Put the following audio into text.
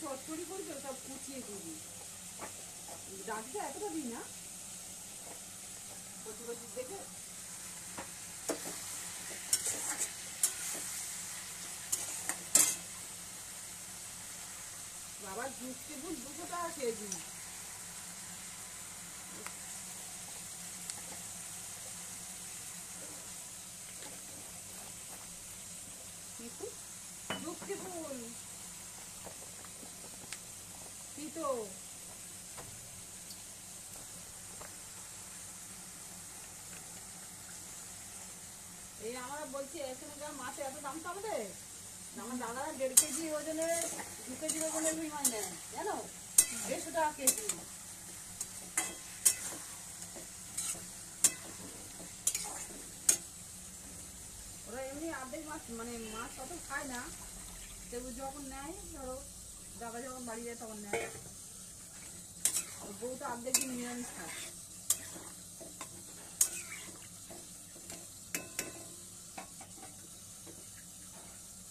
চটচড়ি করি তো সব কুচিয়ে দিবি, ডাঁটিটা এতটা দিই না, কচি কচি দেখে। বাবা 200 টাকা কেজি। যুক্তি ফুল পিতো এই আমরা বলছি এখানে যা মাছ এত দাম পাবে, আমার দাদারা 1.5 কেজি ওজনের 2 কেজি ওজনের রুই মাছ নেয় জানো, 150 টাকা কেজি। ওরা এমনি অর্ধেক মাছ মানে মাছ অত খায় না, কেউ যখন নেয় ধরো দাদা যখন বাড়ি যায় তখন নেয়, বউ তো অর্ধেক দিন নিরামিষ খায়।